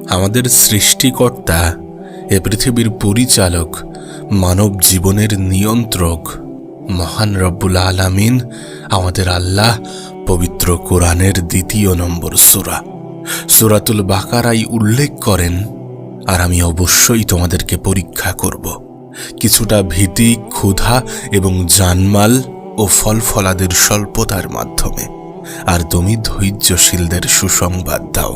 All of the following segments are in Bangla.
আমাদের সৃষ্টিকর্তা, এ পৃথিবীর পরিচালক, মানব জীবনের নিয়ন্ত্রক মহান রব্বুল আলামিন আমাদের আল্লাহ পবিত্র কোরআনের ২ নম্বর সূরা সূরাতুল বাকারায় উল্লেখ করেন, আর আমি অবশ্যই তোমাদেরকে পরীক্ষা করব কিছুটা ভীতি, ক্ষুধা এবং জানমাল ও ফলফলাদের স্বল্পতার মাধ্যমে, আর তুমি ধৈর্যশীলদের সুসংবাদ দাও।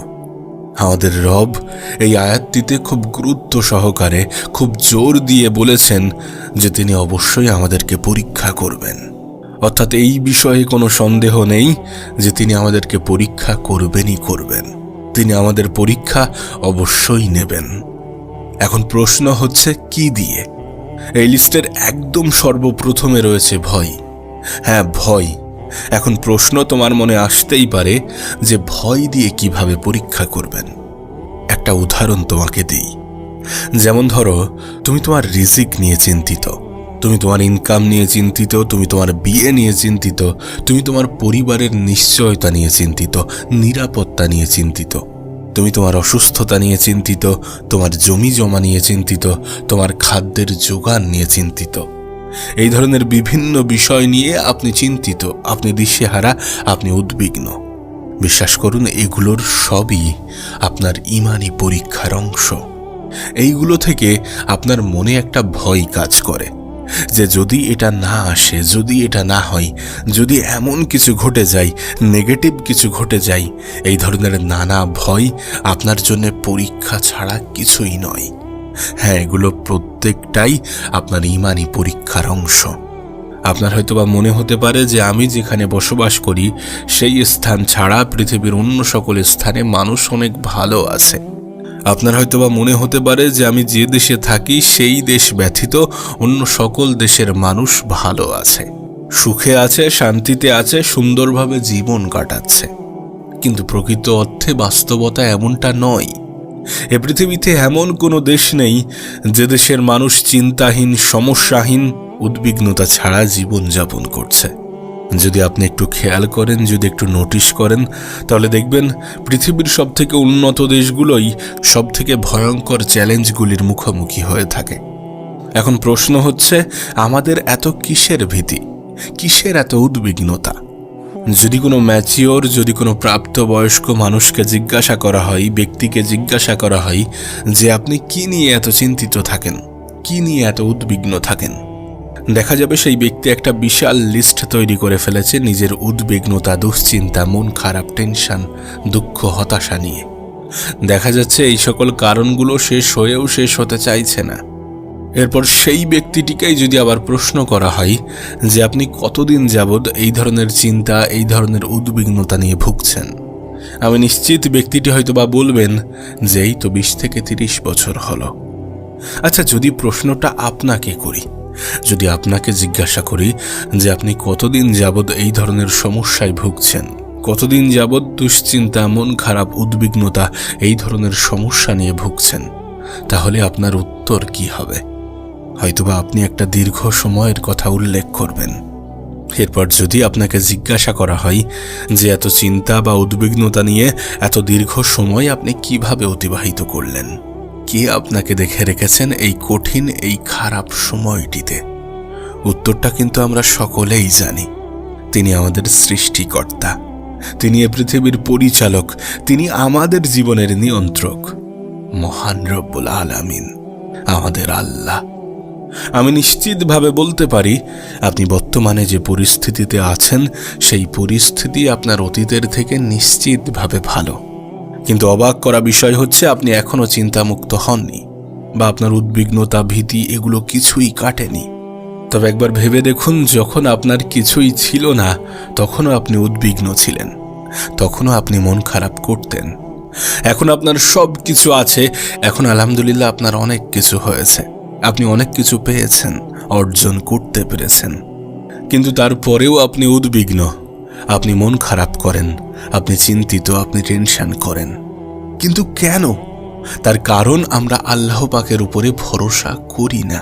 আমাদের রব এই আয়াতটিতে খুব গুরুত্ব সহকারে, খুব জোর দিয়ে বলেছেন যে তিনি অবশ্যই আমাদেরকে পরীক্ষা করবেন। অর্থাৎ এই বিষয়ে কোনো সন্দেহ নেই যে তিনি আমাদেরকে পরীক্ষা করবেনই করবেন। তিনি আমাদের পরীক্ষা অবশ্যই নেবেন। এখন প্রশ্ন হচ্ছে কি দিয়ে? এই লিস্টের একদম সর্বপ্রথমে রয়েছে ভয়। হ্যাঁ, ভয়। এখন প্রশ্ন তোমার মনে আসতেই পারে যে ভয় দিয়ে কিভাবে পরীক্ষা করবেন। একটা উদাহরণ তোমাকে দিই। যেমন ধরো, তুমি তোমার রিজিক নিয়ে চিন্তিত, তুমি তোমার ইনকাম নিয়ে চিন্তিত, তুমি তোমার বিয়ে নিয়ে চিন্তিত, তুমি তোমার পরিবারের নিশ্চয়তা নিয়ে চিন্তিত, নিরাপত্তা নিয়ে চিন্তিত, তুমি তোমার অসুস্থতা নিয়ে চিন্তিত, তোমার জমি জমা নিয়ে চিন্তিত, তোমার খাদ্যের যোগান নিয়ে চিন্তিত। এই ধরনের বিভিন্ন বিষয় নিয়ে আপনি চিন্তিত, আপনি দিশেহারা, আপনি উদ্বিগ্ন। বিশ্বাস করুন, এগুলোর সবই আপনার ঈমানি পরীক্ষার অংশ। এইগুলো থেকে আপনার মনে একটা ভয় কাজ করে যে যদি এটা না আসে, যদি এটা না হয়, যদি এমন কিছু ঘটে যায়, নেগেটিভ কিছু ঘটে যায়, এই ধরনের নানা ভয় আপনার জন্য পরীক্ষা ছাড়া কিছুই নয়। হ্যাঁ, এগুলো প্রত্যেকটাই আপনার ঈমানি পরীক্ষার অংশ। আপনার হয়তোবা মনে হতে পারে যে আমি যেখানে বসবাস করি সেই স্থান ছাড়া পৃথিবীর অন্য সকল স্থানে মানুষ অনেক ভালো আছে। আপনার হয়তোবা মনে হতে পারে যে আমি যে দেশে থাকি সেই দেশ ব্যতীত অন্য সকল দেশের মানুষ ভালো আছে, সুখে আছে, শান্তিতে আছে, সুন্দরভাবে জীবন কাটাচ্ছে। কিন্তু প্রকৃত অর্থে বাস্তবতা এমনটা নয়। এ পৃথিবীতে এমন কোনো দেশ নেই যে দেশের মানুষ চিন্তাহীন, সমস্যাহীন, উদ্বিগ্নতা ছাড়া জীবনযাপন করছে। যদি আপনি একটু খেয়াল করেন, যদি একটু নোটিশ করেন, তাহলে দেখবেন পৃথিবীর সবথেকে উন্নত দেশগুলোই সবথেকে ভয়ঙ্কর চ্যালেঞ্জগুলির মুখোমুখি হয়ে থাকে। এখন প্রশ্ন হচ্ছে, আমাদের এত কিসের ভীতি, কিসের এত উদ্বিগ্নতা? যদি কোনো ম্যাচিওর, যদি কোনো প্রাপ্তবয়স্ক মানুষকে জিজ্ঞাসা করা হয়, ব্যক্তিকে জিজ্ঞাসা করা হয় যে আপনি কি নিয়ে এত চিন্তিত থাকেন, কি নিয়ে এত উদ্বিগ্ন থাকেন, দেখা যাবে সেই ব্যক্তি একটা বিশাল লিস্ট তৈরি করে ফেলেছে নিজের উদ্বিগ্নতা, দুশ্চিন্তা, মন খারাপ, টেনশন, দুঃখ, হতাশা নিয়ে। দেখা যাচ্ছে এই সকল কারণগুলো শেষ হয়েও শেষ হতে চাইছে না। এরপর সেই ব্যক্তিটিকেই যদি আবার প্রশ্ন করা হয় যে আপনি কতদিন যাবৎ এই ধরনের চিন্তা, এই ধরনের উদ্বিগ্নতা নিয়ে ভুগছেন, আমি নিশ্চিত ব্যক্তিটি হয়তোবা বলবেন যে এই তো 20 থেকে 30 বছর হলো। আচ্ছা, যদি প্রশ্নটা আপনাকে করি, যদি আপনাকে জিজ্ঞাসা করি যে আপনি কতদিন যাবৎ এই ধরনের সমস্যায় ভুগছেন, কতদিন যাবৎ দুশ্চিন্তা, মন খারাপ, উদ্বিগ্নতা, এই ধরনের সমস্যা নিয়ে ভুগছেন, তাহলে আপনার উত্তর কি হবে? হয়তোবা আপনি একটা দীর্ঘ সময়ের কথা উল্লেখ করবেন। এরপর যদি আপনাকে জিজ্ঞাসা করা হয় যে এত চিন্তা বা উদ্বিগ্নতা নিয়ে এত দীর্ঘ সময় আপনি কিভাবে অতিবাহিত করলেন, কে আপনাকে দেখে রেখেছেন এই কঠিন, এই খারাপ সময়টিতে, উত্তরটা কিন্তু আমরা সকলেই জানি। তিনি আমাদের সৃষ্টিকর্তা, তিনি এ পৃথিবীর পরিচালক, তিনি আমাদের জীবনের নিয়ন্ত্রক, মহান রব্বুল আলামিন, আমাদের আল্লাহ। আমি নিশ্চিতভাবে বলতে পারি আপনি বর্তমানে যে পরিস্থিতিতে আছেন সেই পরিস্থিতি আপনার অতীতের থেকে নিশ্চিতভাবে ভালো। কিন্তু অবাক করা বিষয় হচ্ছে আপনি এখনো চিন্তামুক্ত হননি, বা আপনার উদ্বিগ্নতা, ভীতি এগুলো কিছুই কাটেনি। তবে একবার ভেবে দেখুন, যখন আপনার কিছুই ছিল না তখনও আপনি উদ্বিগ্ন ছিলেন, তখনও আপনি মন খারাপ করতেন। এখন আপনার সব কিছু আছে, এখন আলহামদুলিল্লাহ আপনার অনেক কিছু হয়েছে, আপনি অনেক কিছু পেয়েছেন, অর্জন করতে পেরেছেন, কিন্তু তারপরেও আপনি উদ্বিগ্ন, আপনি মন খারাপ করেন, আপনি চিন্তিত, আপনি টেনশন করেন। কিন্তু কেন? তার কারণ আমরা আল্লাহ পাকের উপরে ভরসা করি না,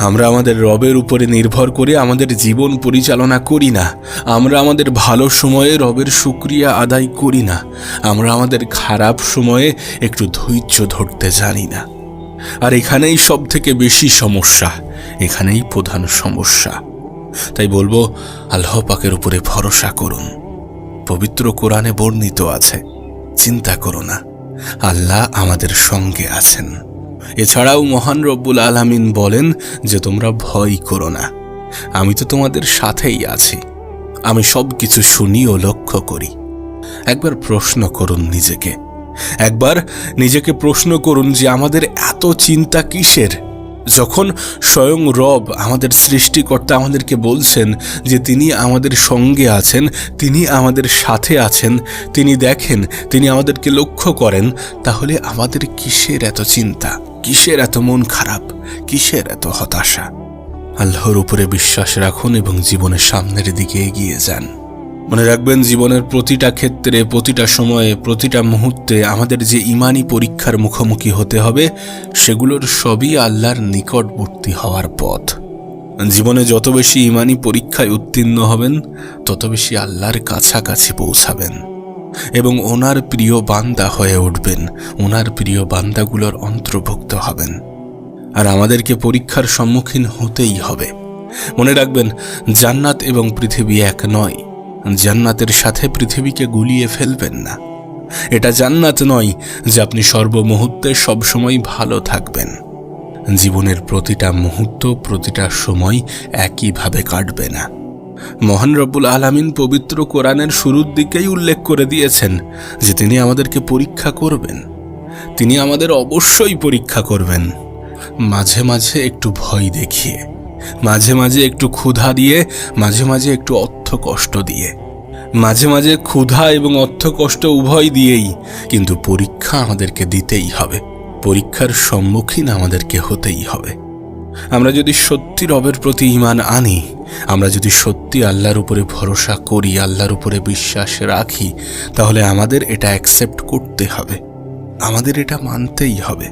আমরা আমাদের রবের উপরে নির্ভর করে আমাদের জীবন পরিচালনা করি না। আমরা আমাদের ভালো সময়ে রবের শুকরিয়া আদায় করি না। আমরা আমাদের খারাপ সময়ে একটু ধৈর্য ধরতে জানি না। আর এখানেই সব থেকে বেশি সমস্যা, এখানেই প্রধান সমস্যা। তাই বলবো, আল্লাহ পাকের উপরে ভরসা করুন। পবিত্র কোরআনে বর্ণিত আছে, চিন্তা করো না, আল্লাহ আমাদের সঙ্গে আছেন। এছাড়াও মহান রব্বুল আলামিন বলেন যে তোমরা ভয় করো না, আমি তো তোমাদের সাথেই আছি, আমি সব কিছু শুনি ও লক্ষ্য করি। একবার প্রশ্ন করুন নিজেকে, একবার নিজেকে প্রশ্ন করুন যে আমাদের এত চিন্তা কিসের, যখন স্বয়ং রব আমাদের সৃষ্টিকর্তা আমাদেরকে বলছেন যে তিনি আমাদের সঙ্গে আছেন, তিনি আমাদের সাথে আছেন, তিনি দেখেন, তিনি আমাদেরকে লক্ষ্য করেন। তাহলে আমাদের কিসের এত চিন্তা, কিসের এত মন খারাপ, কিসের এত হতাশা? আল্লাহর উপরে বিশ্বাস রাখুন এবং জীবনের সামনের দিকে এগিয়ে যান। মনে রাখবেন, জীবনের প্রতিটা ক্ষেত্রে, প্রতিটা সময়ে, প্রতিটা মুহূর্তে আমাদের যে ইমানি পরীক্ষার মুখোমুখি হতে হবে, সেগুলোর সবই আল্লাহর নিকটবর্তী হওয়ার পথ। জীবনে যত বেশি ইমানি পরীক্ষায় উত্তীর্ণ হবেন, তত বেশি আল্লাহর কাছাকাছি পৌঁছাবেন এবং ওনার প্রিয় বান্দা হয়ে উঠবেন, ওনার প্রিয় বান্দাগুলোর অন্তর্ভুক্ত হবেন। আর আমাদেরকে পরীক্ষার সম্মুখীন হতেই হবে। মনে রাখবেন, জান্নাত এবং পৃথিবী এক নয়। জান্নাতের সাথে পৃথিবীকে গুলিয়ে ফেলবেন না। এটা জান্নাত নয় যে আপনি সর্বমুহূর্তে সবসময় ভালো থাকবেন। জীবনের প্রতিটা মুহূর্ত, প্রতিটা সময় একইভাবে কাটবে না। মহান রব্বুল আলামিন পবিত্র কোরআনের শুরুর দিকেই উল্লেখ করে দিয়েছেন যে তিনি আমাদেরকে পরীক্ষা করবেন। তিনি আমাদের অবশ্যই পরীক্ষা করবেন, মাঝে মাঝে একটু ভয় দেখিয়ে, মাঝে মাঝে একটু ক্ষুধা দিয়ে, মাঝে মাঝে একটু অর্থ কষ্ট দিয়ে, মাঝে মাঝে ক্ষুধা এবং অর্থ কষ্ট উভয় দিয়েই, কিন্তু পরীক্ষা আমাদেরকে দিতেই হবে। পরীক্ষার সম্মুখীন আমাদেরকে হতেই হবে। আমরা যদি সত্যি রবের প্রতি ঈমান আনি, আমরা যদি সত্যি আল্লাহর উপরে ভরসা করি, আল্লাহর উপরে বিশ্বাস রাখি, তাহলে আমাদের এটা অ্যাকসেপ্ট করতে হবে, আমাদের এটা মানতেই হবে।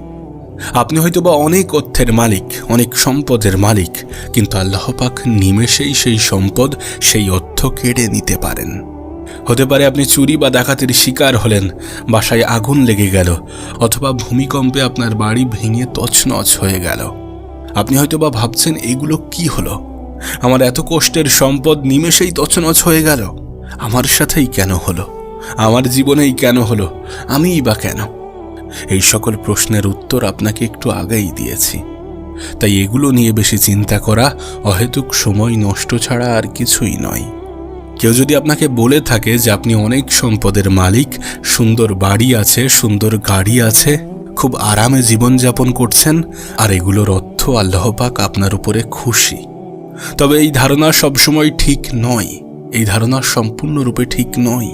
আপনি হয়তোবা অনেক অর্থের মালিক, অনেক সম্পদের মালিক, কিন্তু আল্লাহ পাক নিমেষেই সেই সম্পদ, সেই অর্থ কেড়ে নিতে পারেন। হতে পারে আপনি চুরি বা ডাকাতির শিকার হলেন, বাসায় আগুন লেগে গেল, অথবা ভূমিকম্পে আপনার বাড়ি ভেঙে তছনছ হয়ে গেল। আপনি হয়তোবা ভাবছেন, এগুলো কি হলো? আমার এত কষ্টের সম্পদ নিমেষেই তছনছ হয়ে গেল। আমার সাথেই কেন হলো? আমার জীবনেই কেন হলো? আমিই বা কেন? এই সকল প্রশ্নের উত্তর আপনাকে একটু আগেই দিয়েছি। তাই এগুলো নিয়ে বেশি চিন্তা করা অহেতুক সময় নষ্ট ছাড়া আর কিছুই নয়। কেউ যদি আপনাকে বলে থাকে যে আপনি অনেক সম্পদের মালিক, সুন্দর বাড়ি আছে, সুন্দর গাড়ি আছে, খুব আরামে জীবনযাপন করছেন, আর এগুলোর অর্থ আল্লাহ পাক আপনার উপরে খুশি, তবে এই ধারণা সবসময় ঠিক নয়। এই ধারণা সম্পূর্ণরূপে ঠিক নয়।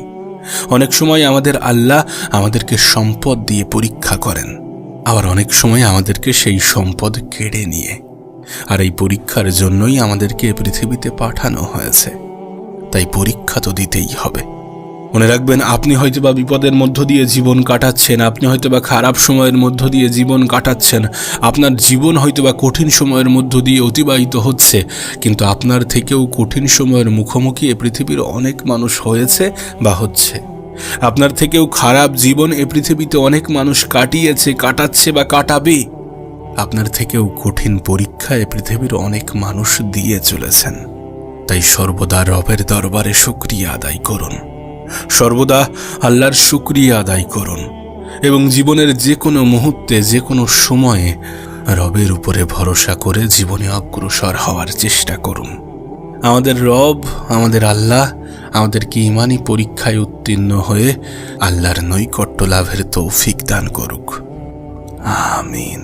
অনেক সময় আমাদের আল্লাহ আমাদেরকে সম্পদ দিয়ে পরীক্ষা করেন, আবার অনেক সময় আমাদেরকে সেই সম্পদ কেড়ে নিয়ে। আর এই পরীক্ষার জন্যই আমাদেরকে পৃথিবীতে পাঠানো হয়েছে। তাই পরীক্ষা তো দিতেই হবে। মনে রাখবেন, আপনি হয়তোবা বিপদের মধ্য দিয়ে জীবন কাটাচ্ছেন, আপনি হয়তোবা খারাপ সময়ের মধ্য দিয়ে জীবন কাটাচ্ছেন, আপনার জীবন হয়তোবা কঠিন সময়ের মধ্য দিয়ে অতিবাহিত হচ্ছে, কিন্তু আপনার থেকেও কঠিন সময়ের মুখোমুখি এ পৃথিবীর অনেক মানুষ হয়েছে বা হচ্ছে। আপনার থেকেও খারাপ জীবন এ পৃথিবীতে অনেক মানুষ কাটিয়েছে, কাটাচ্ছে বা কাটাবে। আপনার থেকেও কঠিন পরীক্ষা এ পৃথিবীর অনেক মানুষ দিয়ে চলেছেন। তাই সর্বদা রবের দরবারে শুকরিয়া আদায় করুন, সর্বদা আল্লাহর শুকরিয়া আদায় করুন এবং জীবনের যে কোনো মুহূর্তে, যে কোনো সময়ে রবের উপরে ভরসা করে জীবনে অগ্রসর হওয়ার চেষ্টা করুন। আমাদের রব, আমাদের আল্লাহ আমাদেরকে ইমানি পরীক্ষায় উত্তীর্ণ হয়ে আল্লাহর নৈকট্য লাভের তৌফিক দান করুক। আমিন।